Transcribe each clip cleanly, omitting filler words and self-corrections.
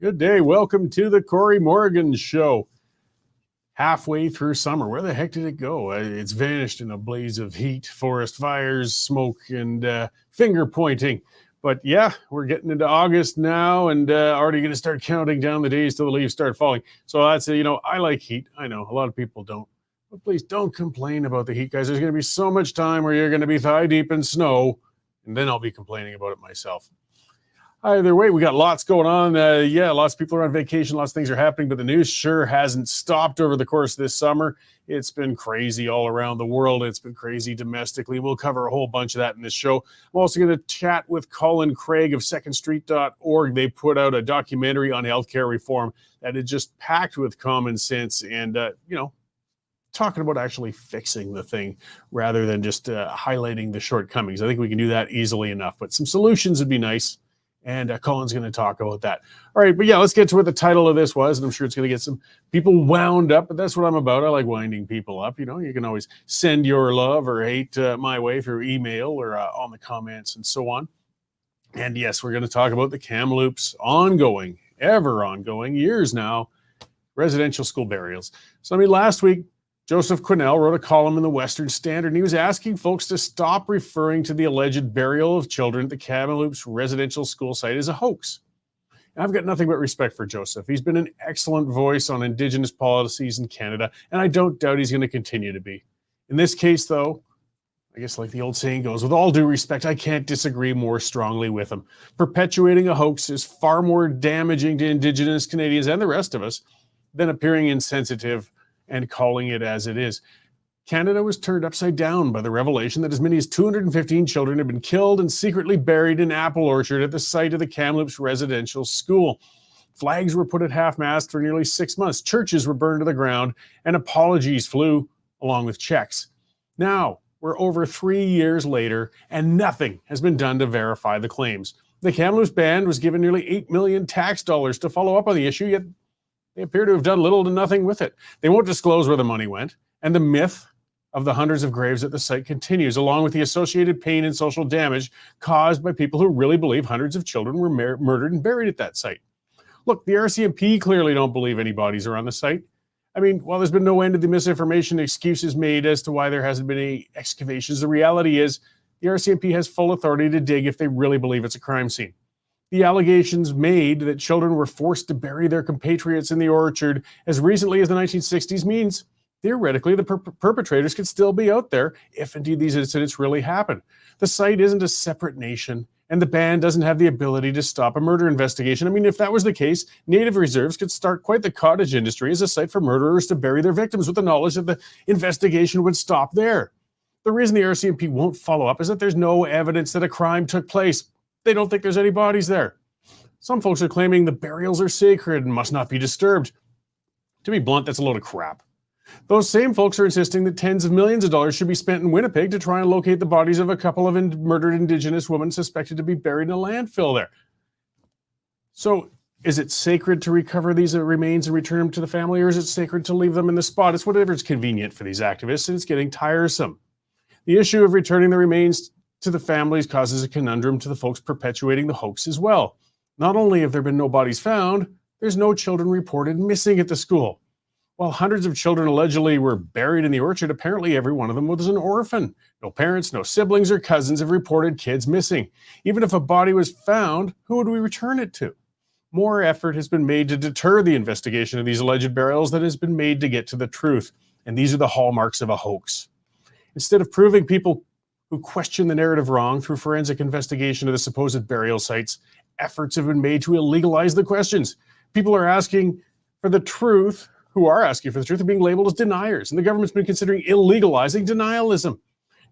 Good day. Welcome to the Cory Morgan Show. Halfway through summer. Where the heck did it go? It's vanished in a blaze of heat, forest fires, smoke, and finger pointing. But yeah, we're getting into August now and already going to start counting down the days till the leaves start falling. So that's, I like heat. I know a lot of people don't. But please don't complain about the heat, guys. There's going to be so much time where you're going to be thigh deep in snow, and then I'll be complaining about it myself. Either way, we got lots going on. Lots of people are on vacation. Lots of things are happening, but the news sure hasn't stopped over the course of this summer. It's been crazy all around the world. It's been crazy domestically. We'll cover a whole bunch of that in this show. I'm also going to chat with Callin Craig of secondstreet.org. They put out a documentary on healthcare reform that is just packed with common sense and, talking about actually fixing the thing rather than just highlighting the shortcomings. I think we can do that easily enough, but some solutions would be nice. And Colin's going to talk about that. All right, but yeah, let's get to what the title of this was, and I'm sure it's going to get some people wound up, but that's what I'm about. I like winding people up. You can always send your love or hate my way through email or on the comments and so on. And yes, we're going to talk about the Kamloops ongoing, ever ongoing, years now, residential school burials. So, last week, Joseph Quinnell wrote a column in the Western Standard, and he was asking folks to stop referring to the alleged burial of children at the Kamloops residential school site as a hoax. And I've got nothing but respect for Joseph. He's been an excellent voice on Indigenous policies in Canada, and I don't doubt he's going to continue to be. In this case, though, I guess like the old saying goes, with all due respect, I can't disagree more strongly with him. Perpetuating a hoax is far more damaging to Indigenous Canadians and the rest of us than appearing insensitive and calling it as it is. Canada was turned upside down by the revelation that as many as 215 children had been killed and secretly buried in apple orchard at the site of the Kamloops residential school. Flags were put at half-mast for nearly 6 months. Churches were burned to the ground, and apologies flew along with checks. Now, we're over 3 years later, and nothing has been done to verify the claims. The Kamloops band was given nearly $8 million tax dollars to follow up on the issue, yet they appear to have done little to nothing with it. They won't disclose where the money went, and the myth of the hundreds of graves at the site continues, along with the associated pain and social damage caused by people who really believe hundreds of children were murdered and buried at that site. Look, the RCMP clearly don't believe any bodies are on the site. While there's been no end to the misinformation and excuses made as to why there hasn't been any excavations, the reality is the RCMP has full authority to dig if they really believe it's a crime scene. The allegations made that children were forced to bury their compatriots in the orchard as recently as the 1960s means, theoretically, the perpetrators could still be out there if indeed these incidents really happen. The site isn't a separate nation, and the band doesn't have the ability to stop a murder investigation. If that was the case, Native reserves could start quite the cottage industry as a site for murderers to bury their victims with the knowledge that the investigation would stop there. The reason the RCMP won't follow up is that there's no evidence that a crime took place. They don't think there's any bodies there. Some folks are claiming the burials are sacred and must not be disturbed. To be blunt, that's a load of crap. Those same folks are insisting that tens of millions of dollars should be spent in Winnipeg to try and locate the bodies of a couple of murdered Indigenous women suspected to be buried in a landfill there. So is it sacred to recover these remains and return them to the family, or is it sacred to leave them in the spot? It's whatever is convenient for these activists, and it's getting tiresome. The issue of returning the remains to the families causes a conundrum to the folks perpetuating the hoax as well. Not only have there been no bodies found, there's no children reported missing at the school. While hundreds of children allegedly were buried in the orchard, apparently every one of them was an orphan. No parents, no siblings or cousins have reported kids missing. Even if a body was found, who would we return it to? More effort has been made to deter the investigation of these alleged burials than has been made to get to the truth. And these are the hallmarks of a hoax. Instead of proving people who question the narrative wrong through forensic investigation of the supposed burial sites, efforts have been made to illegalize the questions. People are asking for the truth, who are asking for the truth, are being labeled as deniers, and the government's been considering illegalizing denialism.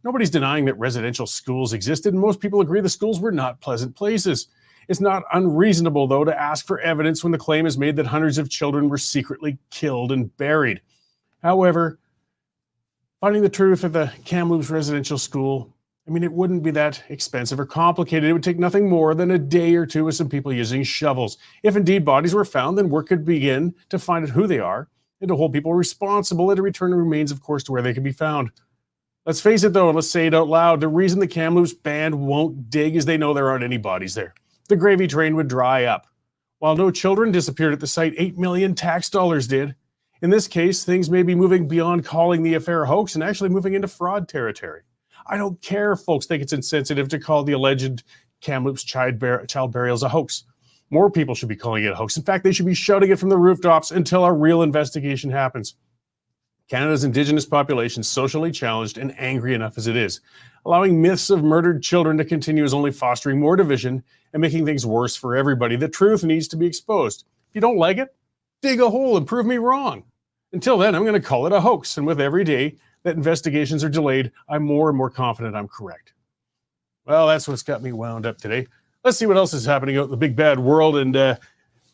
Nobody's denying that residential schools existed, and most people agree the schools were not pleasant places. It's not unreasonable, though, to ask for evidence when the claim is made that hundreds of children were secretly killed and buried. However, finding the truth at the Kamloops residential school, it wouldn't be that expensive or complicated. It would take nothing more than a day or two with some people using shovels. If indeed bodies were found, then work could begin to find out who they are and to hold people responsible and to return the remains, of course, to where they can be found. Let's face it, though, and let's say it out loud. The reason the Kamloops band won't dig is they know there aren't any bodies there. The gravy train would dry up. While no children disappeared at the site, 8 million tax dollars did. In this case, things may be moving beyond calling the affair a hoax and actually moving into fraud territory. I don't care if folks think it's insensitive to call the alleged Kamloops child burials a hoax. More people should be calling it a hoax. In fact, they should be shouting it from the rooftops until a real investigation happens. Canada's Indigenous population is socially challenged and angry enough as it is. Allowing myths of murdered children to continue is only fostering more division and making things worse for everybody. The truth needs to be exposed. If you don't like it, dig a hole and prove me wrong. Until then, I'm going to call it a hoax. And with every day that investigations are delayed, I'm more and more confident I'm correct. Well, that's what's got me wound up today. Let's see what else is happening out in the big bad world. And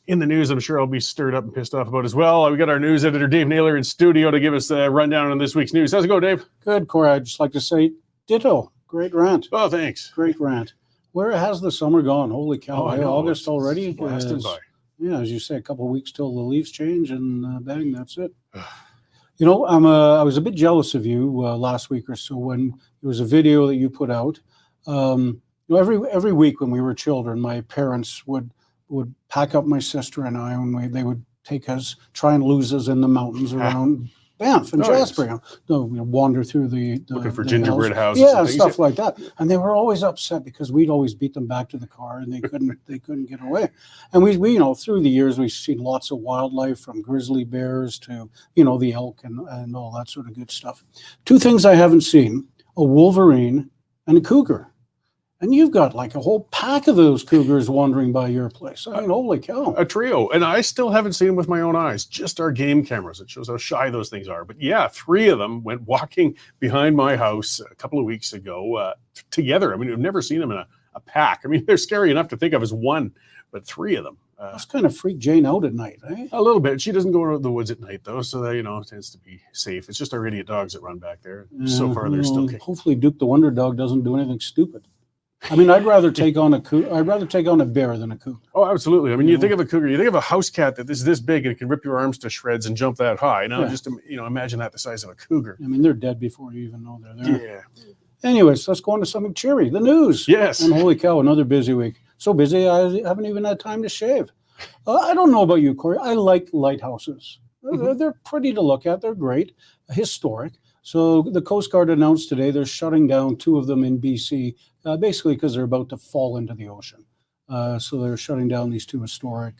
in the news, I'm sure I'll be stirred up and pissed off about as well. We got our news editor, Dave Naylor, in studio to give us a rundown on this week's news. How's it go, Dave? Good, Cory. I'd just like to say ditto. Great rant. Oh, thanks. Great rant. Where has the summer gone? Holy cow. I know. August already? Blasting by. Yeah, as you say, a couple of weeks till the leaves change, and bang, that's it. You know, I was a bit jealous of you last week or so when there was a video that you put out. You know, every week when we were children, my parents would pack up my sister and I, and they would take us, try and lose us in the mountains around Banff and Jasper. Yes. You know, wander through the looking for the gingerbread hills. houses. Yeah, stuff like that. And they were always upset because we'd always beat them back to the car, and they couldn't get away. And we you know, through the years we've seen lots of wildlife, from grizzly bears to, you know, the elk and all that sort of good stuff. Two things I haven't seen: a wolverine and a cougar. And you've got like a whole pack of those cougars wandering by your place. I mean, holy cow. A trio. And I still haven't seen them with my own eyes, just our game cameras. It shows how shy those things are. But yeah, 3 of them went walking behind my house a couple of weeks ago together. I mean, I've never seen them in a pack. I mean, they're scary enough to think of as one, but 3 of them. That's kind of freak Jane out at night, eh? A little bit. She doesn't go into the woods at night, though, so that, you know, it tends to be safe. It's just our idiot dogs that run back there. So far, they're still kicking. Hopefully Duke the Wonder Dog doesn't do anything stupid. I mean, I'd rather take on a bear than a cougar. Oh, absolutely. I mean, you think of a cougar, you think of a house cat that is this big and can rip your arms to shreds and jump that high. Now, just, you know, imagine that the size of a cougar. I mean, they're dead before you even know they're there. Yeah. Anyways, let's go on to something cheery. The news. Yes. And holy cow, another busy week. So busy, I haven't even had time to shave. I don't know about you, Cory. I like lighthouses. They're pretty to look at. They're great, historic. So the Coast Guard announced today they're shutting down 2 of them in BC, basically because they're about to fall into the ocean. So they're shutting down these 2 historic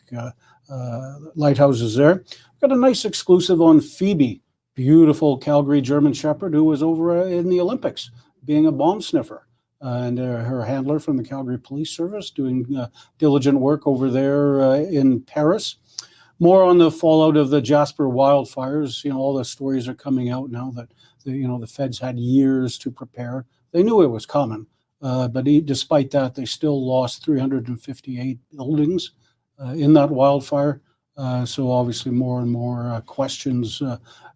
lighthouses there. Got a nice exclusive on Phoebe, beautiful Calgary German Shepherd who was over in the Olympics being a bomb sniffer. And her handler from the Calgary Police Service doing diligent work over there in Paris. More on the fallout of the Jasper wildfires. You know, all the stories are coming out now that the feds had years to prepare. They knew it was coming, but despite that, they still lost 358 buildings in that wildfire. So obviously, more and more questions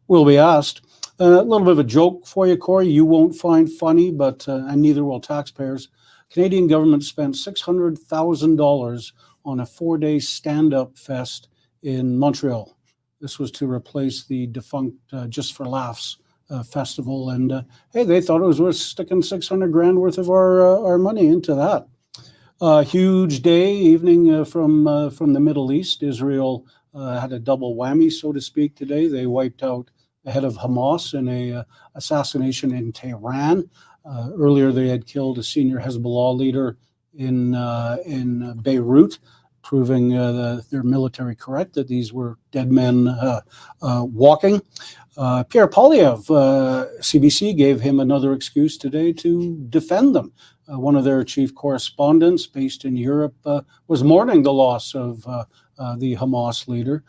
will be asked. A little bit of a joke for you, Cory. You won't find funny, but and neither will taxpayers. Canadian government spent $600,000 on a 4-day stand-up fest in Montreal. This was to replace the defunct Just for Laughs festival, and hey, they thought it was worth sticking $600,000 worth of our money into that. Huge day, evening from the Middle East. Israel had a double whammy, so to speak, today. They wiped out the head of Hamas in a assassination in Tehran. Earlier, they had killed a senior Hezbollah leader in Beirut, proving their military correct, that these were dead men walking. Pierre Poilievre, CBC gave him another excuse today to defend them. One of their chief correspondents based in Europe was mourning the loss of the Hamas leader.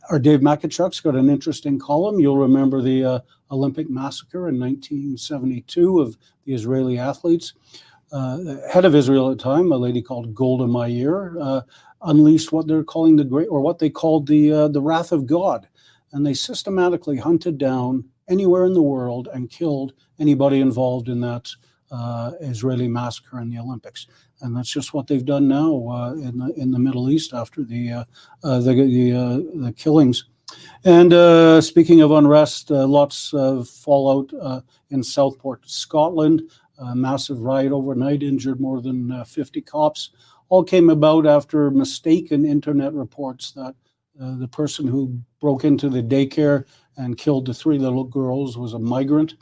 Our Dave Makachuk's got an interesting column. You'll remember the Olympic massacre in 1972 of the Israeli athletes. Head of Israel at the time, a lady called Golda Meir, unleashed what they're calling what they called the wrath of God, and they systematically hunted down anywhere in the world and killed anybody involved in that Israeli massacre in the Olympics. And that's just what they've done now in the Middle East after the killings. And speaking of unrest, lots of fallout in Southport, Scotland. A massive riot overnight injured more than 50 cops. all came about after mistaken internet reports that the person who broke into the daycare and killed the 3 little girls was a migrant.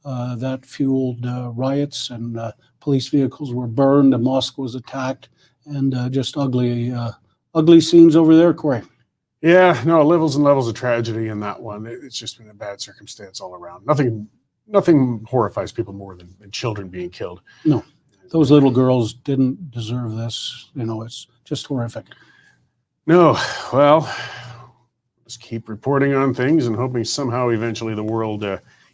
That fueled riots, and police vehicles were burned, a mosque was attacked, and just ugly scenes over there, Cory. Yeah, no, levels and levels of tragedy in that one. It's just been a bad circumstance all around. Nothing horrifies people more than children being killed. No, those little girls didn't deserve this. It's just horrific. No, well, just keep reporting on things and hoping somehow eventually the world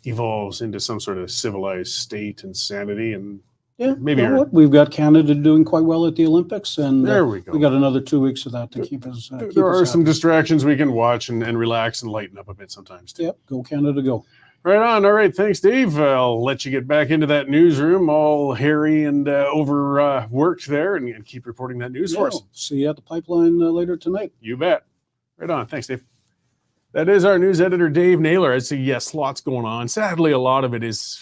evolves into some sort of civilized state and sanity. And yeah, maybe we've got Canada doing quite well at the Olympics, and there we go. We got another 2 weeks of that to keep us. There are some distractions we can watch and relax and lighten up a bit sometimes too. Yep, go Canada, go. Right on. All right, thanks, Dave. I'll let you get back into that newsroom, all hairy and overworked there, and keep reporting that news for us. See you at the pipeline later tonight. You bet. Right on. Thanks, Dave. That is our news editor, Dave Naylor. I'd say yes, lots going on. Sadly, a lot of it is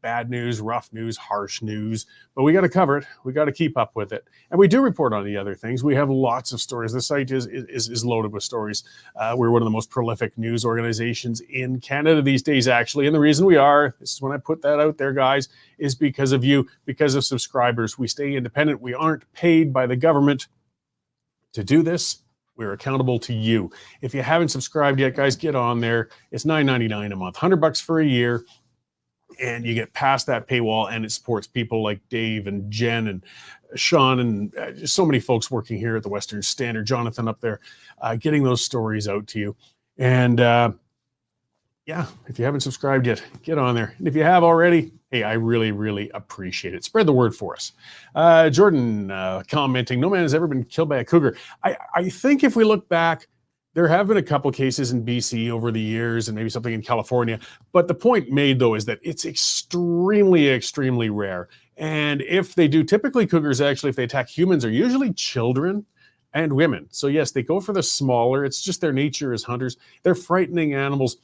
bad news, rough news, harsh news, but we got to cover it. We got to keep up with it. And we do report on the other things. We have lots of stories. The site is loaded with stories. We're one of the most prolific news organizations in Canada these days, actually. And the reason we are, this is when I put that out there, guys, is because of you, because of subscribers. We stay independent. We aren't paid by the government to do this. We're accountable to you. If you haven't subscribed yet, guys, get on there. It's $9.99 a month, $100 for a year. And you get past that paywall, and it supports people like Dave and Jen and Sean and just so many folks working here at the Western Standard, Jonathan up there, getting those stories out to you. And yeah, if you haven't subscribed yet, get on there. And if you have already, hey, I really, really appreciate it. Spread the word for us. Jordan commenting, no man has ever been killed by a cougar. I think if we look back, there have been a couple cases in BC over the years and maybe something in California. But the point made, though, is that it's extremely, extremely rare. And if they do, typically cougars, actually, if they attack humans, are usually children and women. So yes, they go for the smaller. It's just their nature as hunters. They're frightening animals.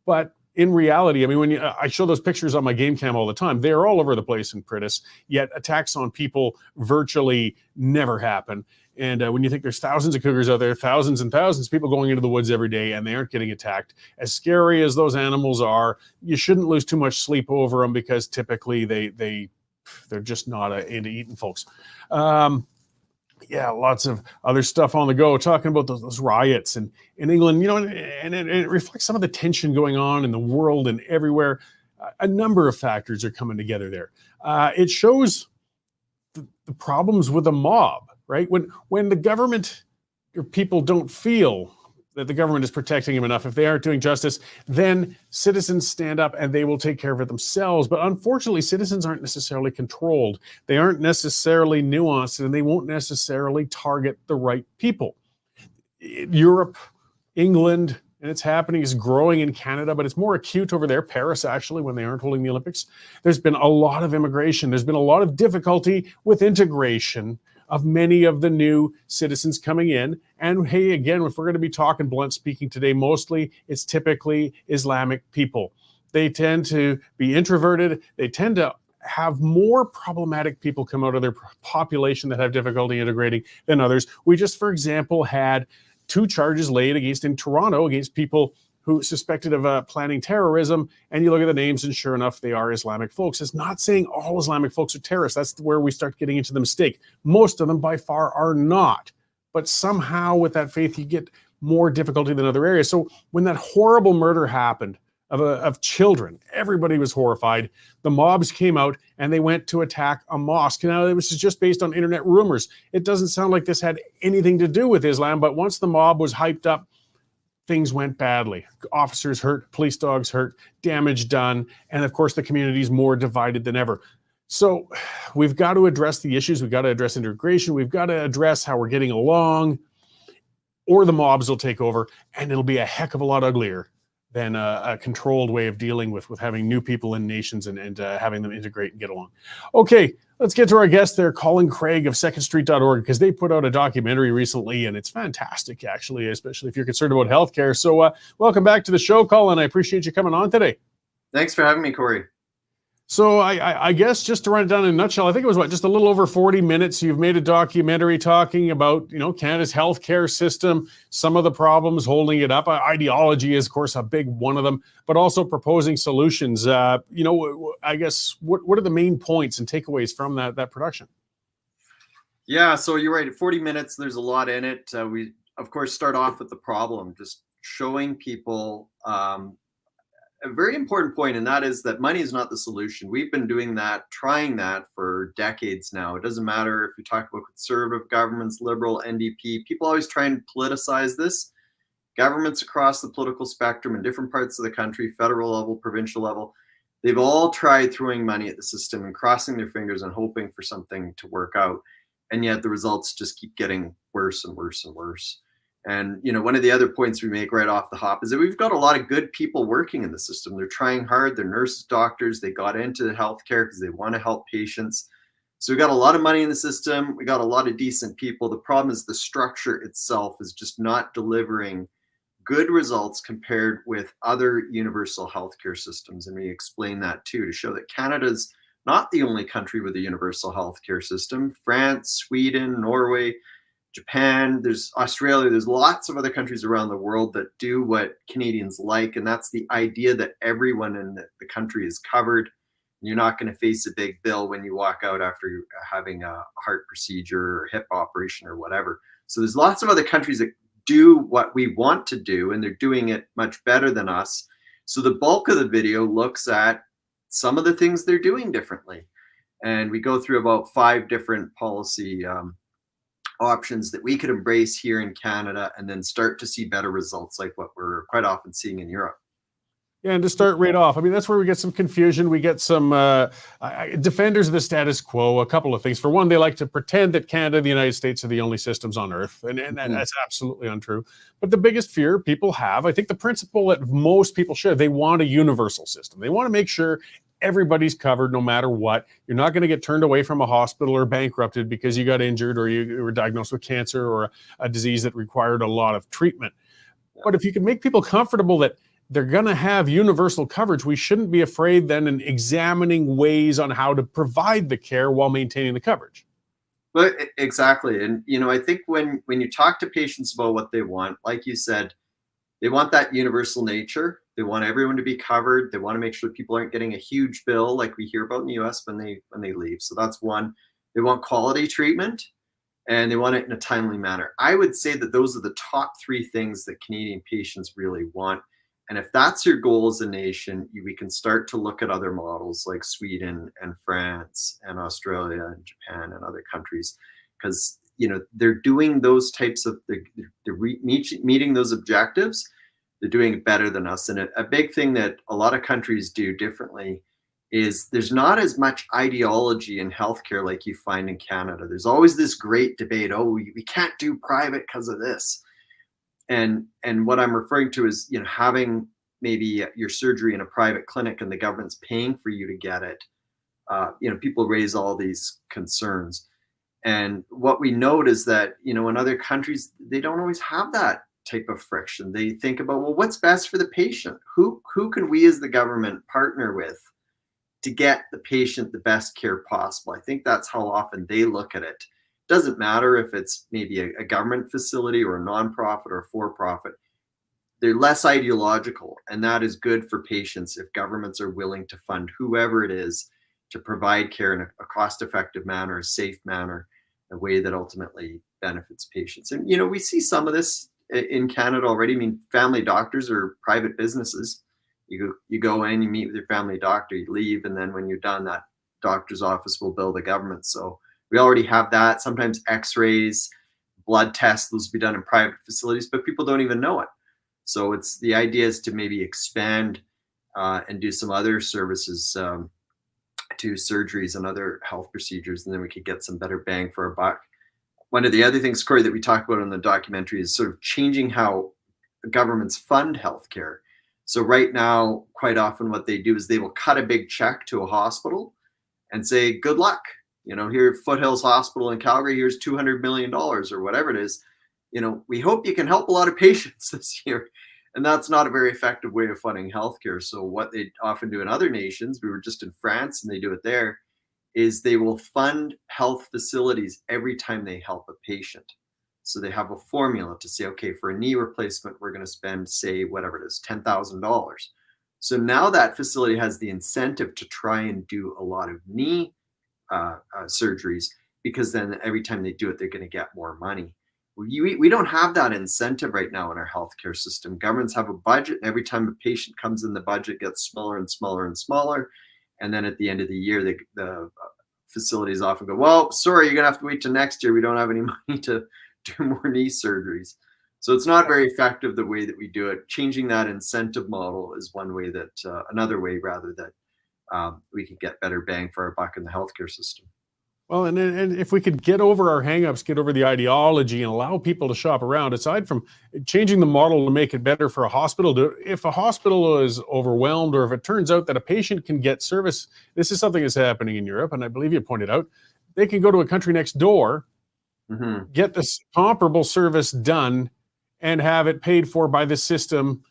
But in reality, I mean, when I show those pictures on my game cam all the time, they're all over the place in Pritis, yet attacks on people virtually never happen. And when you think there's thousands of cougars out there, thousands and thousands of people going into the woods every day, and they aren't getting attacked, as scary as those animals are, you shouldn't lose too much sleep over them, because typically they're just not into eating folks. Yeah, lots of other stuff on the go, talking about those riots in England, and it reflects some of the tension going on in the world and everywhere. A number of factors are coming together there. It shows the problems with a mob, right? When the government or people don't feel that the government is protecting them enough, if they aren't doing justice, then citizens stand up and they will take care of it themselves. But unfortunately, citizens aren't necessarily controlled. They aren't necessarily nuanced, and they won't necessarily target the right people. Europe, England, and it's happening, is growing in Canada, but it's more acute over there. Paris, actually, when they aren't holding the Olympics. There's been a lot of immigration. There's been a lot of difficulty with integration of many of the new citizens coming in. And hey, again, if we're going to be talking blunt speaking today, mostly it's typically Islamic people. They tend to be introverted. They tend to have more problematic people come out of their population that have difficulty integrating than others. We just, for example, had 2 charges laid in Toronto against people who suspected of planning terrorism, and you look at the names, and sure enough, they are Islamic folks. It's not saying all Islamic folks are terrorists. That's where we start getting into the mistake. Most of them by far are not, but somehow with that faith, you get more difficulty than other areas. So when that horrible murder happened of children, everybody was horrified. The mobs came out and they went to attack a mosque. Now, it was just based on internet rumors. It doesn't sound like this had anything to do with Islam, but once the mob was hyped up, things went badly. Officers hurt, police dogs hurt, damage done, and of course the community is more divided than ever. So we've got to address the issues. We've got to address integration. We've got to address how we're getting along, or the mobs will take over, and it'll be a heck of a lot uglier than a controlled way of dealing with having new people in nations and having them integrate and get along. Okay, let's get to our guest there, Callin Craig of secondstreet.org, because they put out a documentary recently, and it's fantastic, actually, especially if you're concerned about healthcare. So welcome back to the show, Callin. I appreciate you coming on today. Thanks for having me, Cory. So I guess just to run it down in a nutshell, I think it was just a little over 40 minutes. You've made a documentary talking about, Canada's healthcare system, some of the problems holding it up. Ideology is, of course, a big one of them, but also proposing solutions. I guess what are the main points and takeaways from that production? Yeah, so you're right. At 40 minutes, there's a lot in it. We, of course, start off with the problem, just showing people a very important point, and that is that money is not the solution. We've been doing that, trying that for decades now. It doesn't matter if you talk about conservative governments, liberal, NDP, people always try and politicize this. Governments across the political spectrum in different parts of the country, federal level, provincial level, they've all tried throwing money at the system and crossing their fingers and hoping for something to work out. And yet the results just keep getting worse and worse and worse. And, one of the other points we make right off the hop is that we've got a lot of good people working in the system. They're trying hard. They're nurses, doctors. They got into healthcare because they want to help patients. So we got a lot of money in the system. We got a lot of decent people. The problem is the structure itself is just not delivering good results compared with other universal healthcare systems. And we explain that too, to show that Canada's not the only country with a universal healthcare system. France, Sweden, Norway, Japan, there's Australia, there's lots of other countries around the world that do what Canadians like. And that's the idea that everyone in the country is covered. You're not going to face a big bill when you walk out after having a heart procedure or hip operation or whatever. So there's lots of other countries that do what we want to do, and they're doing it much better than us. So the bulk of the video looks at some of the things they're doing differently. And we go through about 5 different policy options that we could embrace here in Canada and then start to see better results like what we're quite often seeing in Europe. Yeah, and to start right off, that's where we get some confusion. We get some defenders of the status quo, a couple of things. For one, they like to pretend that Canada and the United States are the only systems on earth, and that's absolutely untrue. But the biggest fear people have, I think the principle that most people share, they want a universal system. They want to make sure everybody's covered no matter what. You're not going to get turned away from a hospital or bankrupted because you got injured or you were diagnosed with cancer or a disease that required a lot of treatment. But if you can make people comfortable that they're going to have universal coverage, we shouldn't be afraid then in examining ways on how to provide the care while maintaining the coverage. Well, exactly. And, I think when you talk to patients about what they want, like you said, they want that universal nature. They want everyone to be covered. They want to make sure people aren't getting a huge bill like we hear about in the US when they leave. So that's one. They want quality treatment, and they want it in a timely manner. I would say that those are the top 3 things that Canadian patients really want. And if that's your goal as a nation, we can start to look at other models like Sweden and France and Australia and Japan and other countries, because they're doing those types of they're meeting those objectives. They're doing it better than us. And a big thing that a lot of countries do differently is there's not as much ideology in healthcare like you find in Canada. There's always this great debate. Oh, we can't do private because of this. And what I'm referring to is, having maybe your surgery in a private clinic and the government's paying for you to get it. People raise all these concerns. And what we note is that, in other countries, they don't always have that type of friction. They think about, well, what's best for the patient? Who can we as the government partner with to get the patient the best care possible? I think that's how often they look at it. Doesn't matter if it's maybe a government facility or a nonprofit or for-profit. They're less ideological, and that is good for patients if governments are willing to fund whoever it is to provide care in a cost-effective manner, a safe manner, a way that ultimately benefits patients. And, we see some of this in Canada already. Family doctors are private businesses. You go in, you meet with your family doctor, you leave, and then when you're done, that doctor's office will bill the government. So we already have that. Sometimes x-rays, blood tests, those will be done in private facilities, but people don't even know it. So the idea is to maybe expand and do some other services to surgeries and other health procedures, and then we could get some better bang for our buck. One of the other things, Cory, that we talk about in the documentary is sort of changing how governments fund healthcare. So right now, quite often what they do is they will cut a big check to a hospital and say, good luck. Here at Foothills Hospital in Calgary, here's $200 million or whatever it is. We hope you can help a lot of patients this year. And that's not a very effective way of funding healthcare. So what they often do in other nations, we were just in France and they do it there, is they will fund health facilities every time they help a patient. So they have a formula to say, okay, for a knee replacement, we're going to spend, say, whatever it is, $10,000. So now that facility has the incentive to try and do a lot of knee surgeries, because then every time they do it, they're going to get more money. We don't have that incentive right now in our healthcare system. Governments have a budget, and every time a patient comes in, the budget gets smaller and smaller and smaller. And then at the end of the year, the facilities often go, well, sorry, you're going to have to wait till next year. We don't have any money to do more knee surgeries. So it's not very effective the way that we do it. Changing that incentive model is one way that, another way rather, that we can get better bang for our buck in the healthcare system. Well, and if we could get over our hangups, get over the ideology, and allow people to shop around, aside from changing the model to make it better for a hospital, if a hospital is overwhelmed, or if it turns out that a patient can get service, this is something that's happening in Europe, and I believe you pointed out, they can go to a country next door, get this comparable service done, and have it paid for by the system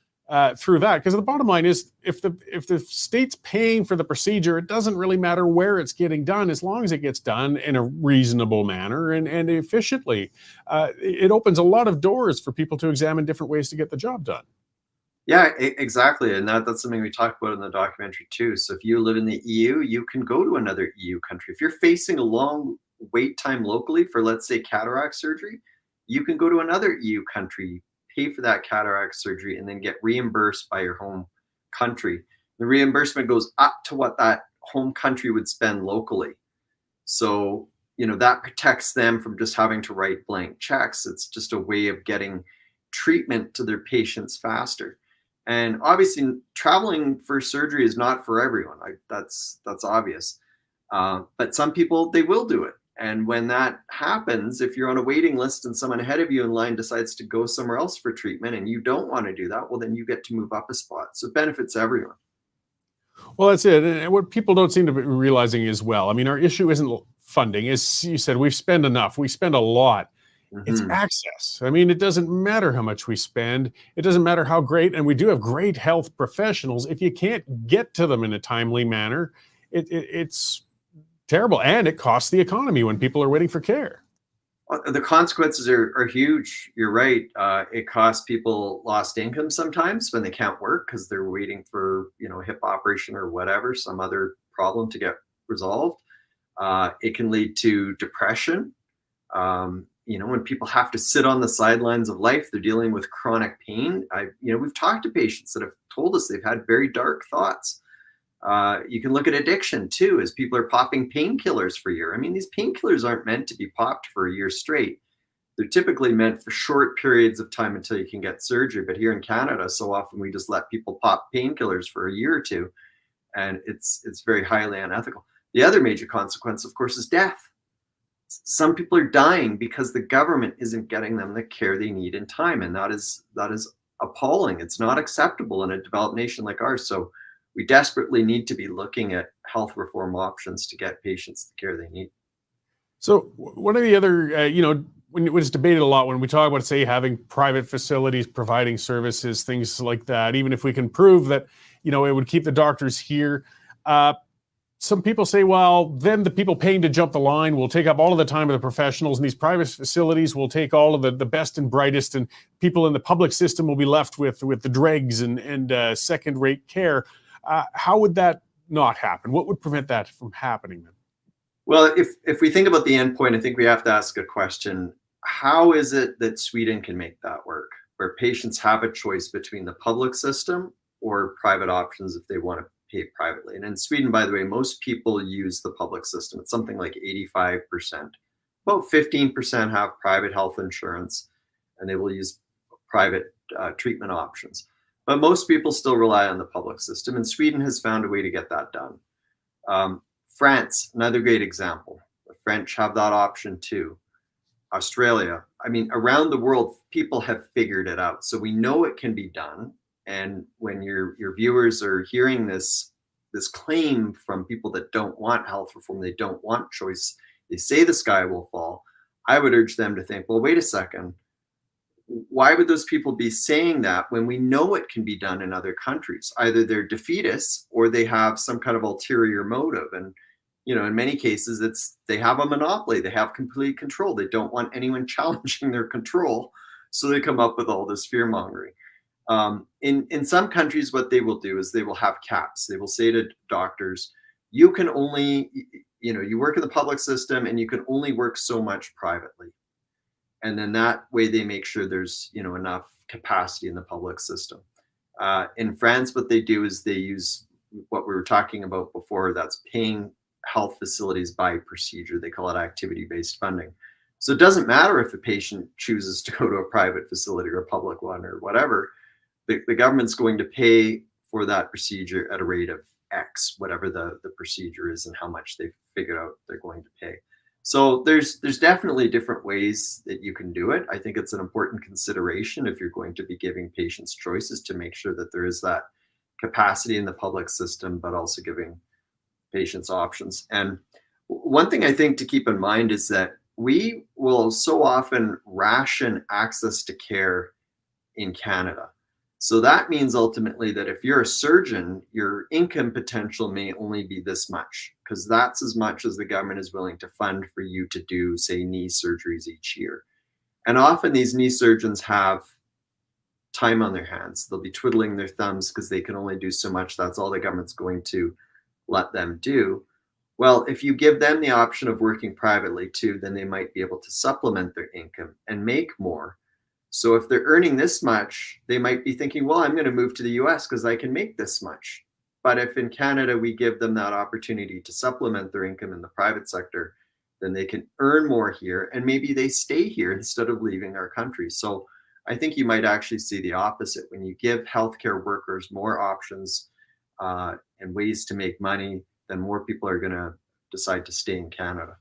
through that. Because the bottom line is, if the state's paying for the procedure, it doesn't really matter where it's getting done, as long as it gets done in a reasonable manner and efficiently. It opens a lot of doors for people to examine different ways to get the job done. Yeah, exactly. And that's something we talk about in the documentary too. So if you live in the EU, you can go to another EU country. If you're facing a long wait time locally for, let's say, cataract surgery, you can go to another EU country, pay for that cataract surgery, and then get reimbursed by your home country. The reimbursement goes up to what that home country would spend locally. So, that protects them from just having to write blank checks. It's just a way of getting treatment to their patients faster. And obviously, traveling for surgery is not for everyone. That's obvious. But some people, they will do it. And when that happens, if you're on a waiting list and someone ahead of you in line decides to go somewhere else for treatment and you don't want to do that, well, then you get to move up a spot. So it benefits everyone. Well, that's it. And what people don't seem to be realizing as well, I mean, our issue isn't funding. As you said, we spend enough. We spend a lot. It's access. I mean, it doesn't matter how much we spend. It doesn't matter how great, and we do have great health professionals. If you can't get to them in a timely manner, it's terrible, and it costs the economy when people are waiting for care. The consequences are huge. You're right. It costs people lost income sometimes when they can't work because they're waiting for a hip operation or whatever, some other problem to get resolved. It can lead to depression. When people have to sit on the sidelines of life, they're dealing with chronic pain. We've talked to patients that have told us they've had very dark thoughts. You can look at addiction too, as people are popping painkillers for a year. I mean, these painkillers aren't meant to be popped for a year straight. They're typically meant for short periods of time until you can get surgery. But here in Canada, so often we just let people pop painkillers for a year or two, and it's very highly unethical. The other major consequence, of course, is death. Some people are dying because the government isn't getting them the care they need in time, and that is appalling. It's not acceptable in a developed nation like ours. So we desperately need to be looking at health reform options to get patients the care they need. So one of the other, when it was debated a lot when we talk about, say, having private facilities providing services, things like that, even if we can prove that, it would keep the doctors here. Some people say, well, then the people paying to jump the line will take up all of the time of the professionals, and these private facilities will take all of the best and brightest, and people in the public system will be left with the dregs and second-rate care. How would that not happen? What would prevent that from happening then? Well, if we think about the endpoint, I think we have to ask a question. How is it that Sweden can make that work, where patients have a choice between the public system or private options if they want to pay privately? And in Sweden, by the way, most people use the public system. It's something like 85%. About 15% have private health insurance, and they will use private treatment options. But most people still rely on the public system, and Sweden has found a way to get that done. France, another great example. The French have that option too. Australia, I mean, around the world, people have figured it out. So we know it can be done. And when your viewers are hearing this claim from people that don't want health reform, they don't want choice, they say the sky will fall, I would urge them to think, well, wait a second. why would those people be saying that when we know it can be done in other countries? Either they're defeatists or they have some kind of ulterior motive. And, in many cases, they have a monopoly. They have complete control. They don't want anyone challenging their control. So they come up with all this fear mongering. In some countries, what they will do is they will have caps. They will say to doctors, you can only, you work in the public system and you can only work so much privately. And then that way they make sure there's, enough capacity in the public system. In France, what they do is they use what we were talking about before, that's paying health facilities by procedure. They call it activity-based funding. So it doesn't matter if a patient chooses to go to a private facility or a public one or whatever, the government's going to pay for that procedure at a rate of X, whatever the procedure is and how much they've figured out they're going to pay. So there's definitely different ways that you can do it. I think it's an important consideration if you're going to be giving patients choices, to make sure that there is that capacity in the public system, but also giving patients options. And one thing I think to keep in mind is that we will so often ration access to care in Canada. So that means ultimately that if you're a surgeon, your income potential may only be this much, because that's as much as the government is willing to fund for you to do, say, knee surgeries each year. And often these knee surgeons have time on their hands. They'll be twiddling their thumbs because they can only do so much. That's all the government's going to let them do. Well, if you give them the option of working privately too, then they might be able to supplement their income and make more. So if they're earning this much, they might be thinking, well, I'm going to move to the US because I can make this much. But if in Canada we give them that opportunity to supplement their income in the private sector, then they can earn more here and maybe they stay here instead of leaving our country. So I think you might actually see the opposite. When you give healthcare workers more options and ways to make money, then more people are going to decide to stay in Canada.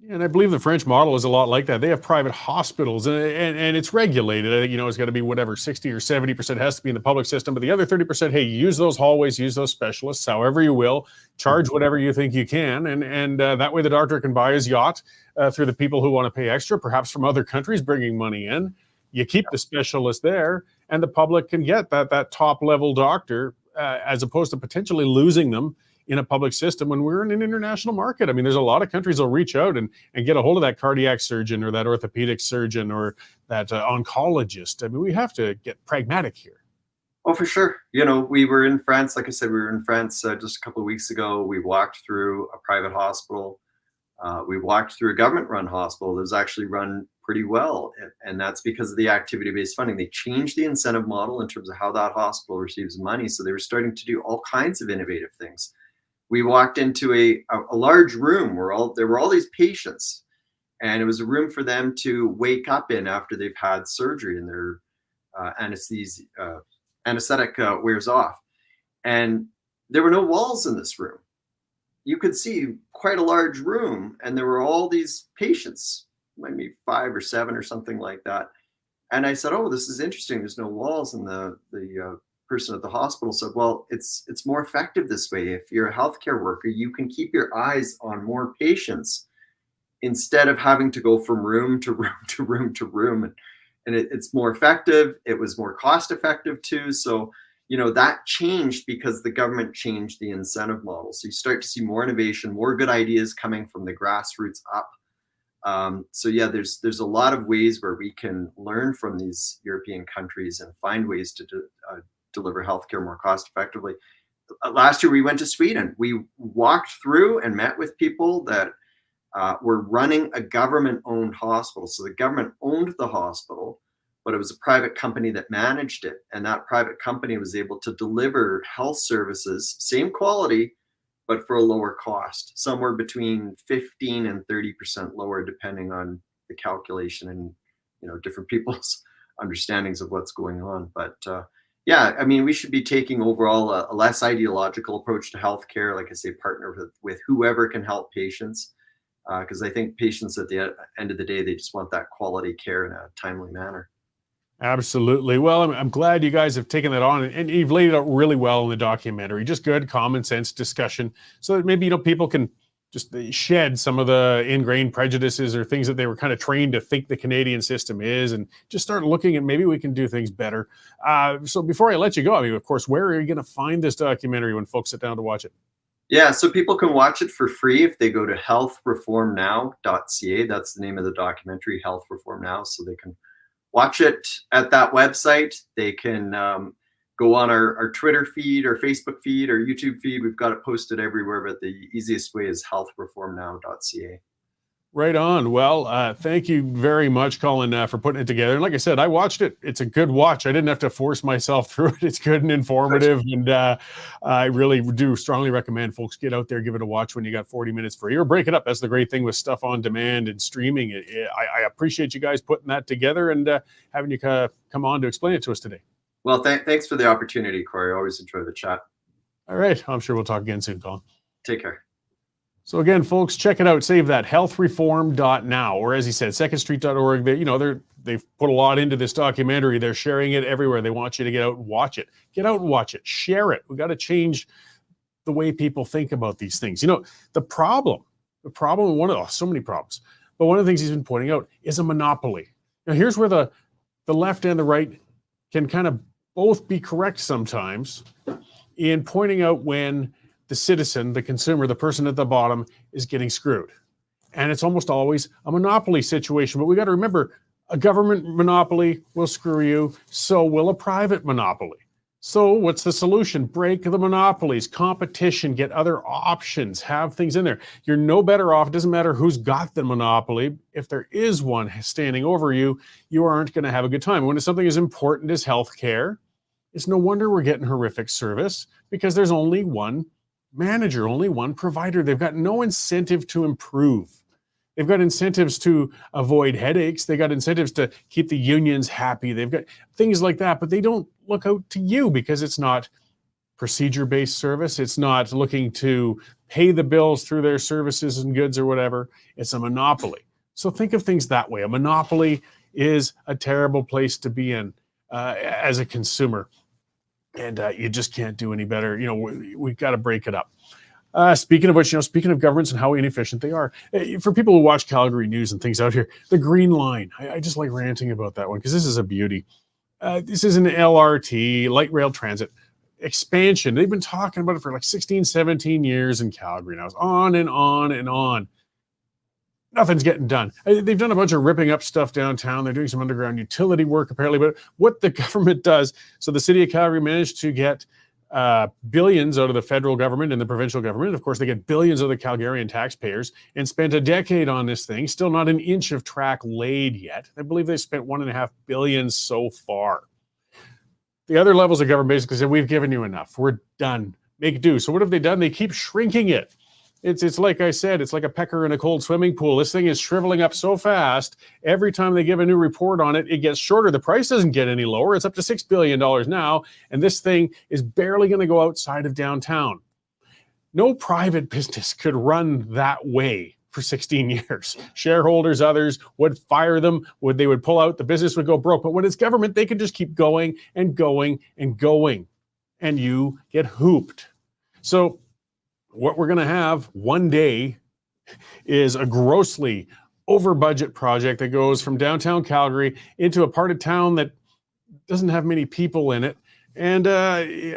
And I believe the French model is a lot like that. They have private hospitals and it's regulated. It's got to be whatever, 60 or 70% has to be in the public system. But the other 30%, hey, use those hallways, use those specialists, however you will, charge whatever you think you can. And that way the doctor can buy his yacht through the people who want to pay extra, perhaps from other countries bringing money in. You keep the specialist there and the public can get that top level doctor as opposed to potentially losing them in a public system when we're in an international market. I mean, there's a lot of countries that'll reach out and get a hold of that cardiac surgeon or that orthopedic surgeon or that oncologist. I mean, we have to get pragmatic here. Oh, for sure. We were in France. Like I said, we were in France just a couple of weeks ago. We walked through a private hospital. We walked through a government-run hospital that was actually run pretty well. And that's because of the activity-based funding. They changed the incentive model in terms of how that hospital receives money. So they were starting to do all kinds of innovative things. We walked into a large room where there were all these patients, and it was a room for them to wake up in after they've had surgery and their anesthetic wears off. And there were no walls in this room. You could see quite a large room, and there were all these patients, maybe 5 or 7 or something like that. And I said, oh, this is interesting. There's no walls. And the person at the hospital said, well, it's more effective this way. If you're a healthcare worker, you can keep your eyes on more patients instead of having to go from room to room to room to room. And it's more effective. It was more cost effective too. So, that changed because the government changed the incentive model. So you start to see more innovation, more good ideas coming from the grassroots up. So yeah, there's a lot of ways where we can learn from these European countries and find ways to deliver healthcare more cost effectively. Last year we went to Sweden. We walked through and met with people that were running a government-owned hospital. So the government owned the hospital, but it was a private company that managed it. And that private company was able to deliver health services, same quality, but for a lower cost, somewhere between 15 and 30% lower, depending on the calculation and different people's understandings of what's going on. But yeah, I mean, we should be taking overall a less ideological approach to healthcare. Like I say, partner with whoever can help patients, because I think patients at the end of the day, they just want that quality care in a timely manner. Absolutely. Well, I'm glad you guys have taken that on and you've laid it out really well in the documentary. Just good common sense discussion so that maybe, people can just shed some of the ingrained prejudices or things that they were kind of trained to think the Canadian system is, and just start looking at maybe we can do things better. So before I let you go, I mean, of course, where are you going to find this documentary when folks sit down to watch it? Yeah, so people can watch it for free if they go to healthreformnow.ca. That's the name of the documentary, Health Reform Now. So they can watch it at that website. They can go on our Twitter feed, or Facebook feed, or YouTube feed. We've got it posted everywhere, but the easiest way is healthreformnow.ca. Right on. Well, thank you very much, Callin, for putting it together. And like I said, I watched it. It's a good watch. I didn't have to force myself through it. It's good and informative. And I really do strongly recommend folks get out there, give it a watch when you got 40 minutes free, or break it up. That's the great thing with stuff on demand and streaming. I appreciate you guys putting that together and having you come on to explain it to us today. Well, thanks for the opportunity, Cory. I always enjoy the chat. All right. I'm sure we'll talk again soon, Callin. Take care. So again, folks, check it out. Save that, healthreform.now, or as he said, secondstreet.org. They've put a lot into this documentary. They're sharing it everywhere. They want you to get out and watch it. Get out and watch it. Share it. We got to change the way people think about these things. The problem, so many problems, but one of the things he's been pointing out is a monopoly. Now, here's where the left and the right can kind of both be correct sometimes in pointing out when the citizen, the consumer, the person at the bottom is getting screwed. And it's almost always a monopoly situation. But we got to remember, a government monopoly will screw you, so will a private monopoly. So what's the solution? Break the monopolies, competition, get other options, have things in there. You're no better off. It doesn't matter who's got the monopoly. If there is one standing over you, you aren't going to have a good time. When it's something as important as healthcare, it's no wonder we're getting horrific service, because there's only one manager, only one provider. They've got no incentive to improve. They've got incentives to avoid headaches. They got incentives to keep the unions happy. They've got things like that, but they don't look out to you, because it's not procedure-based service. It's not looking to pay the bills through their services and goods or whatever. It's a monopoly. So think of things that way. A monopoly is a terrible place to be in as a consumer. And you just can't do any better. We've got to break it up. Speaking of which, speaking of governments and how inefficient they are, for people who watch Calgary news and things out here, the Green Line, I just like ranting about that one, because this is a beauty. This is an LRT, light rail transit expansion. They've been talking about it for like 16, 17 years in Calgary now. It's on and on and on. Nothing's getting done. They've done a bunch of ripping up stuff downtown. They're doing some underground utility work, apparently. But what the government does, so the city of Calgary managed to get billions out of the federal government and the provincial government. Of course, they get billions of the Calgarian taxpayers, and spent a decade on this thing. Still not an inch of track laid yet. I believe they spent $1.5 billion so far. The other levels of government basically said, we've given you enough. We're done. Make do. So what have they done? They keep shrinking it. It's like I said, it's like a pecker in a cold swimming pool. This thing is shriveling up so fast. Every time they give a new report on it, it gets shorter. The price doesn't get any lower. It's up to $6 billion now. And this thing is barely going to go outside of downtown. No private business could run that way for 16 years. Shareholders, others would fire them. They would pull out. The business would go broke. But when it's government, they can just keep going and going and going. And you get hooped. So what we're going to have one day is a grossly over budget project that goes from downtown Calgary into a part of town that doesn't have many people in it. And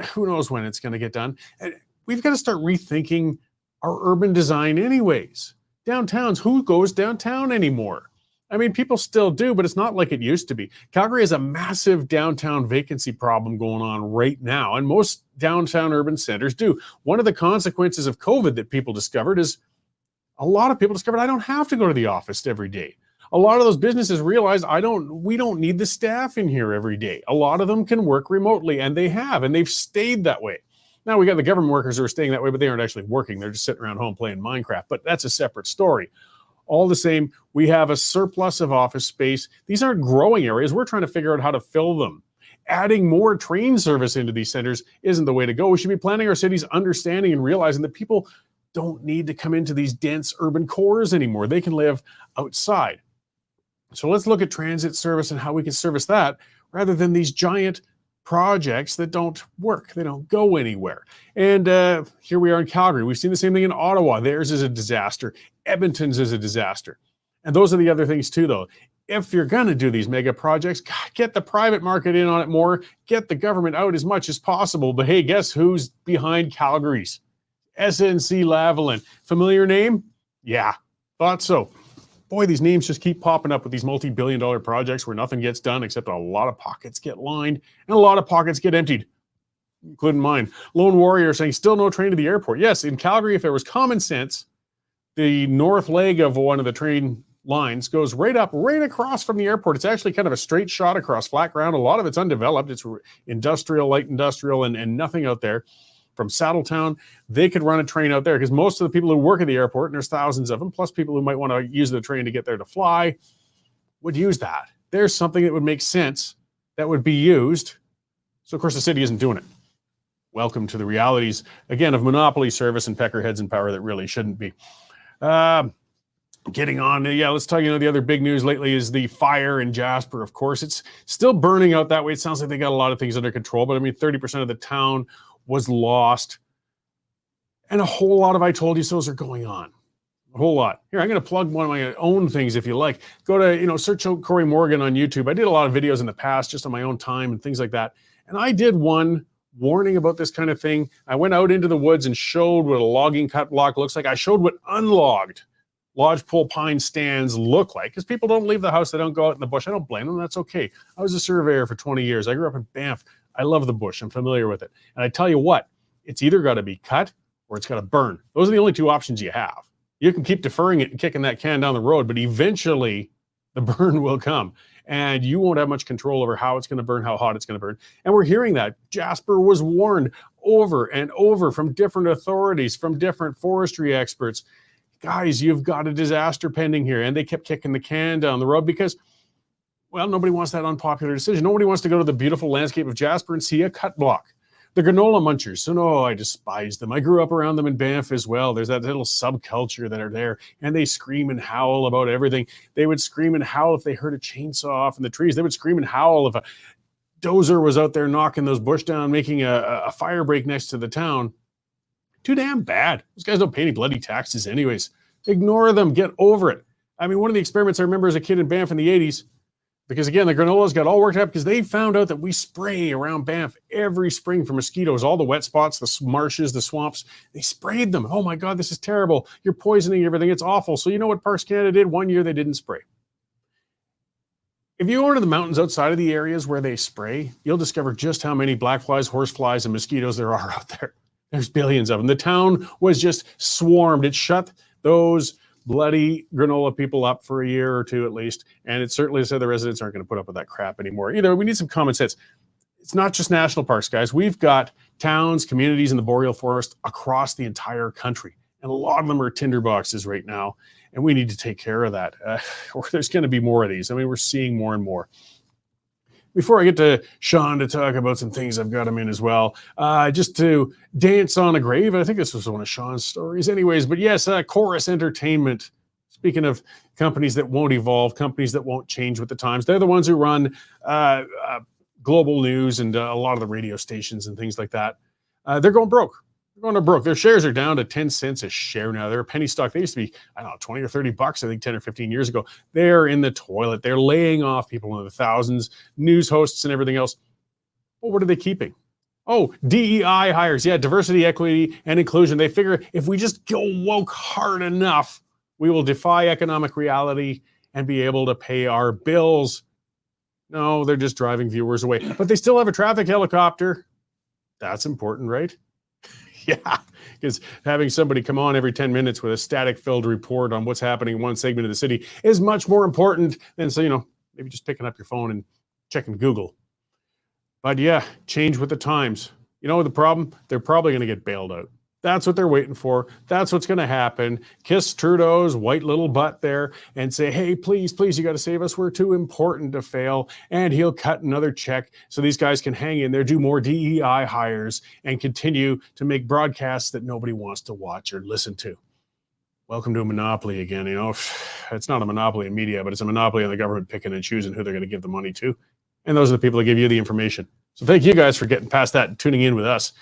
who knows when it's going to get done. And we've got to start rethinking our urban design anyways. Downtowns, who goes downtown anymore? I mean, people still do, but it's not like it used to be. Calgary has a massive downtown vacancy problem going on right now, and most downtown urban centers do. One of the consequences of COVID that people discovered is a lot of people discovered I don't have to go to the office every day. A lot of those businesses realized we don't need the staff in here every day. A lot of them can work remotely, and they have, and they've stayed that way. Now we got the government workers who are staying that way, but they aren't actually working. They're just sitting around home playing Minecraft, but that's a separate story. All the same, we have a surplus of office space. These aren't growing areas. We're trying to figure out how to fill them. Adding more train service into these centers isn't the way to go. We should be planning our cities understanding and realizing that people don't need to come into these dense urban cores anymore. They can live outside. So let's look at transit service and how we can service that rather than these giant projects that don't work. They don't go anywhere. And here we are in Calgary. We've seen the same thing in Ottawa. Theirs is a disaster. Edmonton's is a disaster. And those are the other things too, though. If you're going to do these mega projects, get the private market in on it more, get the government out as much as possible. But hey, guess who's behind Calgary's? SNC-Lavalin. Familiar name? Yeah, thought so. Boy, these names just keep popping up with these multi-billion-dollar projects where nothing gets done except a lot of pockets get lined and a lot of pockets get emptied, including mine. Lone Warrior saying, still no train to the airport. Yes, in Calgary, if there was common sense, the north leg of one of the train lines goes right up, right across from the airport. It's actually kind of a straight shot across flat ground. A lot of it's undeveloped. It's industrial, light industrial, and nothing out there. From Saddletown, they could run a train out there because most of the people who work at the airport, and there's thousands of them, plus people who might want to use the train to get there to fly, would use that. There's something that would make sense that would be used. So, of course, the city isn't doing it. Welcome to the realities, again, of monopoly service and peckerheads in power that really shouldn't be. Getting on, let's talk, the other big news lately is the fire in Jasper. Of course, it's still burning out that way. It sounds like they got a lot of things under control, but 30% of the town was lost. And a whole lot of I told you so's are going on. A whole lot. Here, I'm going to plug one of my own things if you like. Go to, search out Cory Morgan on YouTube. I did a lot of videos in the past just on my own time and things like that. And I did one warning about this kind of thing. I went out into the woods and showed what a logging cut block looks like. I showed what unlogged lodgepole pine stands look like, because people don't leave the house. They don't go out in the bush. I don't blame them. That's okay. I was a surveyor for 20 years. I grew up in Banff. I love the bush. I'm familiar with it. And I tell you what, it's either got to be cut or it's got to burn. Those are the only two options you have. You can keep deferring it and kicking that can down the road, but eventually the burn will come. And you won't have much control over how it's going to burn, how hot it's going to burn. And we're hearing that. Jasper was warned over and over from different authorities, from different forestry experts. Guys, you've got a disaster pending here. And they kept kicking the can down the road because, well, nobody wants that unpopular decision. Nobody wants to go to the beautiful landscape of Jasper and see a cut block. The granola munchers, so no, I despise them. I grew up around them in Banff as well. There's that little subculture that are there, and they scream and howl about everything. They would scream and howl if they heard a chainsaw off in the trees. They would scream and howl if a dozer was out there knocking those bush down, making a fire break next to the town. Too damn bad. Those guys don't pay any bloody taxes anyways. Ignore them. Get over it. One of the experiments I remember as a kid in Banff in the 80s, because again, the granolas got all worked up because they found out that we spray around Banff every spring for mosquitoes, all the wet spots, the marshes, the swamps. They sprayed them. Oh my God, this is terrible. You're poisoning everything. It's awful. So you know what Parks Canada did? One year they didn't spray. If you go to the mountains outside of the areas where they spray, you'll discover just how many black flies, horse flies, and mosquitoes there are out there. There's billions of them. The town was just swarmed. It shut those bloody granola people up for a year or two at least. And it certainly said the residents aren't going to put up with that crap anymore. Either we need some common sense. It's not just national parks, guys. We've got towns, communities in the boreal forest across the entire country. And a lot of them are tinderboxes right now. And we need to take care of that. Or there's going to be more of these. We're seeing more and more. Before I get to Sean to talk about some things, I've got him in as well, just to dance on a grave. I think this was one of Sean's stories anyways, but yes, Chorus Entertainment. Speaking of companies that won't evolve, companies that won't change with the times, they're the ones who run global news and a lot of the radio stations and things like that. They're going broke. Their shares are down to 10 cents a share now. They're a penny stock. They used to be, 20 or 30 bucks, I think 10 or 15 years ago. They're in the toilet. They're laying off people in the thousands, news hosts and everything else. Well, what are they keeping? Oh, DEI hires. Yeah, diversity, equity, and inclusion. They figure if we just go woke hard enough, we will defy economic reality and be able to pay our bills. No, they're just driving viewers away. But they still have a traffic helicopter. That's important, right? Yeah, because having somebody come on every 10 minutes with a static-filled report on what's happening in one segment of the city is much more important than, maybe just picking up your phone and checking Google. But yeah, change with the times. You know the problem? They're probably going to get bailed out. That's what they're waiting for. That's what's going to happen. Kiss Trudeau's white little butt there and say, hey, please, you got to save us. We're too important to fail. And he'll cut another check so these guys can hang in there, do more DEI hires, and continue to make broadcasts that nobody wants to watch or listen to. Welcome to a monopoly again. It's not a monopoly in media, but it's a monopoly on the government picking and choosing who they're going to give the money to. And those are the people that give you the information. So thank you guys for getting past that and tuning in with us.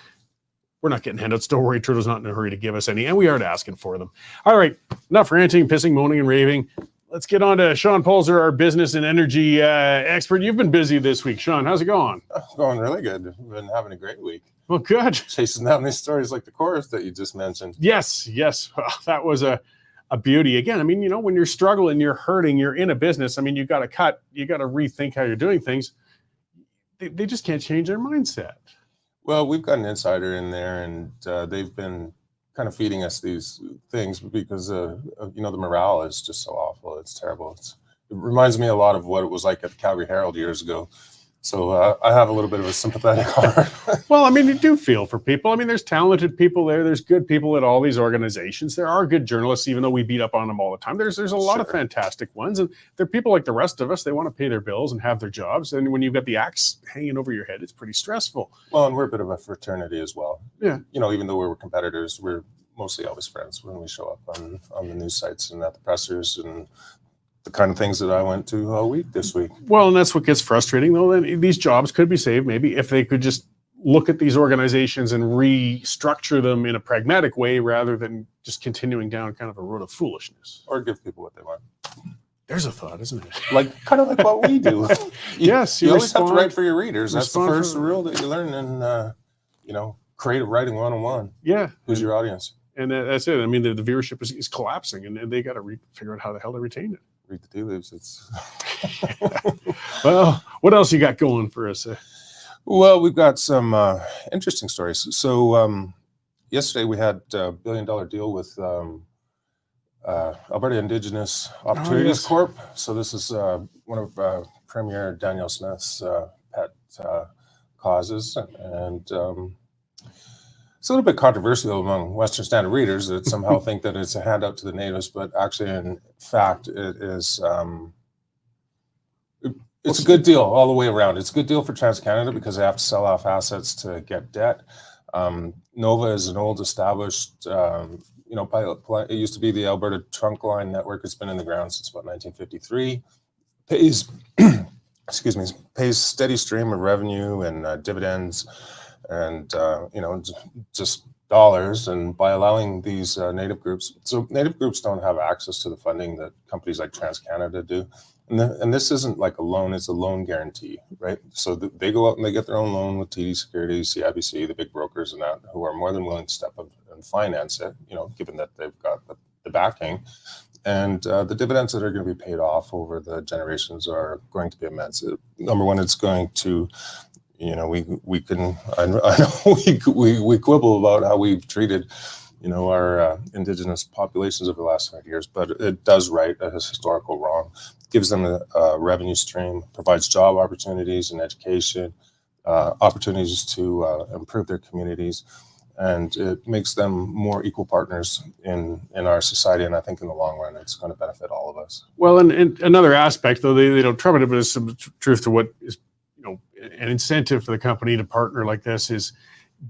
We're not getting handouts. Don't worry, Trudeau's not in a hurry to give us any, and we aren't asking for them. All right, enough ranting, pissing, moaning, and raving. Let's get on to Sean Polzer, our business and energy expert. You've been busy this week. Sean, how's it going? It's going really good. We've been having a great week. Well, good. Chasing down these stories like the chorus that you just mentioned. Yes. Well, that was a beauty. Again, I mean, when you're struggling, you're hurting, you're in a business. I mean, you got to cut, you got to rethink how you're doing things. They just can't change their mindset. Well, we've got an insider in there, and they've been kind of feeding us these things because, the morale is just so awful. It's terrible. It reminds me a lot of what it was like at the Calgary Herald years ago. So I have a little bit of a sympathetic heart. Well, I mean, you do feel for people. I mean, there's talented people there. There's good people at all these organizations. There are good journalists, even though we beat up on them all the time. There's a lot of fantastic ones. And they're people like the rest of us. They want to pay their bills and have their jobs. And when you've got the axe hanging over your head, it's pretty stressful. Well, and we're a bit of a fraternity as well. Yeah. Even though we're competitors, we're mostly always friends when we show up on the news sites and at the pressers and the kind of things that I went to all week this week. Well, and that's what gets frustrating, though. Then these jobs could be saved maybe if they could just look at these organizations and restructure them in a pragmatic way rather than just continuing down kind of a road of foolishness. Or give people what they want. There's a thought, isn't it? Kind of like what we do. Yes, you always have to write for your readers. That's the first rule that you learn in, creative writing 101. Yeah. Who's your audience? And that's it. I mean, the viewership is collapsing, and they got to figure out how the hell to retain it. Read the tea leaves. It's Well, what else you got going for us? Well, we've got some interesting stories. So yesterday we had a $1 billion deal with Alberta Indigenous Opportunities Corp. So this is one of Premier Danielle Smith's pet causes, and it's a little bit controversial among Western Standard readers that somehow think that it's a handout to the natives, but actually, in fact, it is. It's a good deal all the way around. It's a good deal for TransCanada because they have to sell off assets to get debt. Nova is an old established, pilot plant. It used to be the Alberta Trunk Line Network. It's been in the ground since about 1953. Pays steady stream of revenue and dividends. And, just dollars. And by allowing these native groups, so native groups don't have access to the funding that companies like TransCanada do. And this isn't like a loan, it's a loan guarantee, right? So they go out and they get their own loan with TD Securities, CIBC, the big brokers and that, who are more than willing to step up and finance it, given that they've got the backing. And the dividends that are going to be paid off over the generations are going to be immense. Number one, it's going to... I know we quibble about how we've treated, our Indigenous populations over the last 100 years, but it does right a historical wrong. Gives them a revenue stream, provides job opportunities and education, opportunities to improve their communities, and it makes them more equal partners in our society. And I think in the long run, it's going to benefit all of us. Well, and another aspect, though they don't trumpet it, but there's some truth to what is an incentive for the company to partner like this is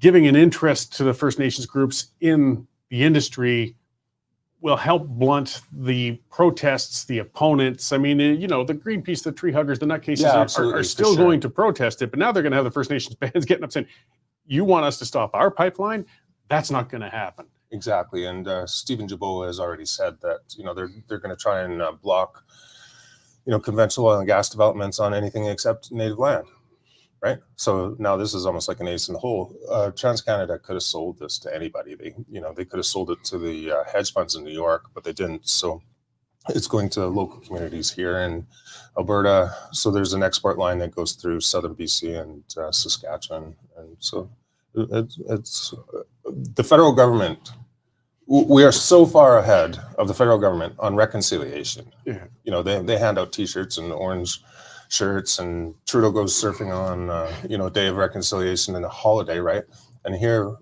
giving an interest to the First Nations groups in the industry will help blunt the protests, the opponents. I mean, the Greenpeace, the tree huggers, the nutcases are still going to protest it, but now they're going to have the First Nations bands getting up saying, you want us to stop our pipeline? That's not going to happen. Exactly. And Stephen Jabot has already said that, they're going to try and block, conventional oil and gas developments on anything except native land. Right. So now this is almost like an ace in the hole. TransCanada could have sold this to anybody. They could have sold it to the hedge funds in New York, but they didn't. So it's going to local communities here in Alberta. So there's an export line that goes through southern BC and Saskatchewan. And so it's the federal government. We are so far ahead of the federal government on reconciliation. Yeah. They hand out T-shirts and orange shirts, and Trudeau goes surfing on, Day of Reconciliation and a holiday, right? And here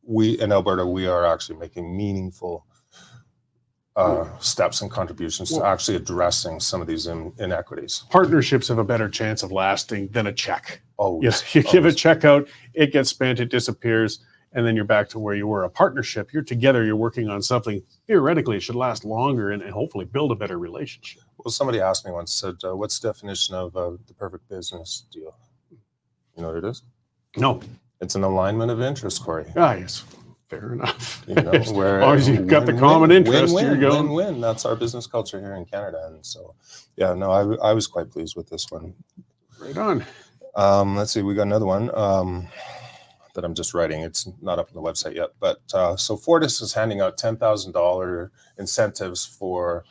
in Alberta, we are actually making meaningful steps and contributions to actually addressing some of these inequities. Partnerships have a better chance of lasting than a check. Always. You give a check out, it gets spent, it disappears, and then you're back to where you were. A partnership, you're together, you're working on something. Theoretically, it should last longer and hopefully build a better relationship. Well, somebody asked me once, said, what's the definition of the perfect business deal? You know what it is? No. It's an alignment of interest, Cory. Ah, yes. Fair enough. You know, where As long as you've got the common interest, you're going. Win-win. That's our business culture here in Canada. And so, yeah, no, I was quite pleased with this one. Right on. Let's see, we got another one that I'm just writing. It's not up on the website yet. But so Fortis is handing out $10,000 incentives for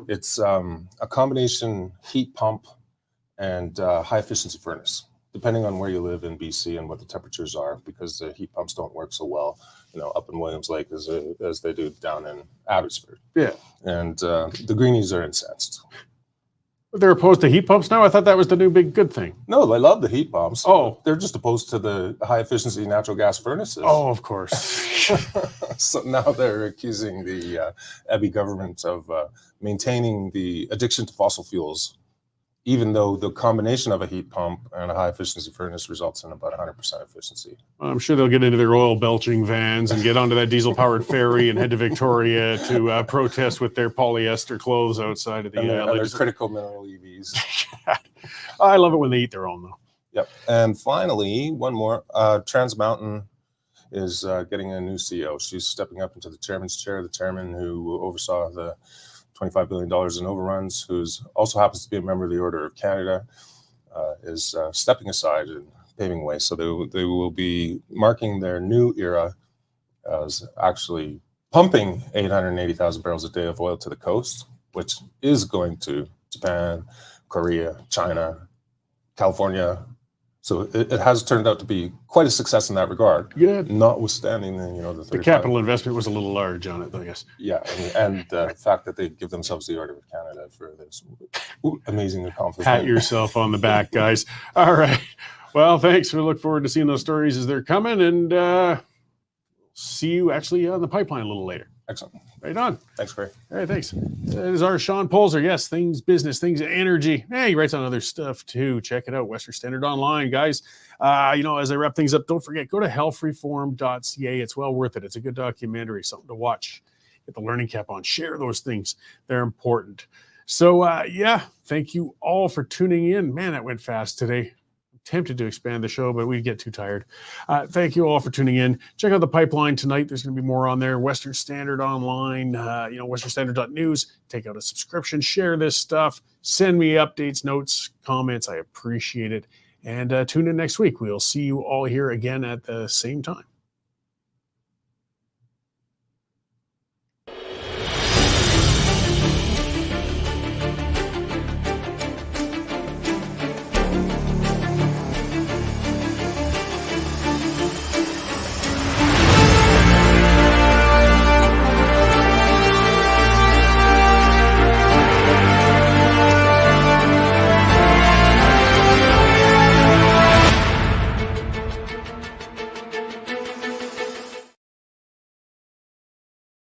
it's a combination heat pump and high efficiency furnace, depending on where you live in BC and what the temperatures are, because the heat pumps don't work so well, you know, up in Williams Lake as they do down in Abbotsford. Yeah. And the greenies are incensed. They're opposed to heat pumps now? I thought that was the new big good thing. No, they love the heat pumps. Oh. They're just opposed to the high efficiency natural gas furnaces. Oh, of course. So now they're accusing the Abbey government of maintaining the addiction to fossil fuels, even though the combination of a heat pump and a high efficiency furnace results in about 100% efficiency. I'm sure they'll get into their oil belching vans and get onto that diesel powered ferry and head to Victoria to protest with their polyester clothes outside of the And their critical mineral EVs. I love it when they eat their own, though. Yep. And finally, one more. Trans Mountain is getting a new CEO. She's stepping up into the chairman's chair, the chairman who oversaw the $25 billion in overruns, who also happens to be a member of the Order of Canada, is stepping aside and paving way. So they will be marking their new era as actually pumping 880,000 barrels a day of oil to the coast, which is going to Japan, Korea, China, California. So it has turned out to be quite a success in that regard. Yeah. Notwithstanding the capital investment was a little large on it, I guess. Yeah, and the fact that they give themselves the Order of Canada for this amazing accomplishment. Pat yourself on the back, guys. All right. Well, thanks. We look forward to seeing those stories as they're coming, and see you actually on the pipeline a little later. Excellent. Right on. Thanks, Cory. All right, thanks. That is our Sean Polzer. Yes, things business, things energy. Hey, he writes on other stuff too. Check it out, Western Standard Online, guys. As I wrap things up, don't forget, go to healthreform.ca. It's well worth it. It's a good documentary, something to watch. Get the learning cap on. Share those things. They're important. So, thank you all for tuning in. Man, that went fast today. Tempted to expand the show, but we'd get too tired. Thank you all for tuning in. Check out the pipeline tonight. There's going to be more on there. Western Standard Online, westernstandard.news. Take out a subscription. Share this stuff. Send me updates, notes, comments. I appreciate it. And tune in next week. We'll see you all here again at the same time.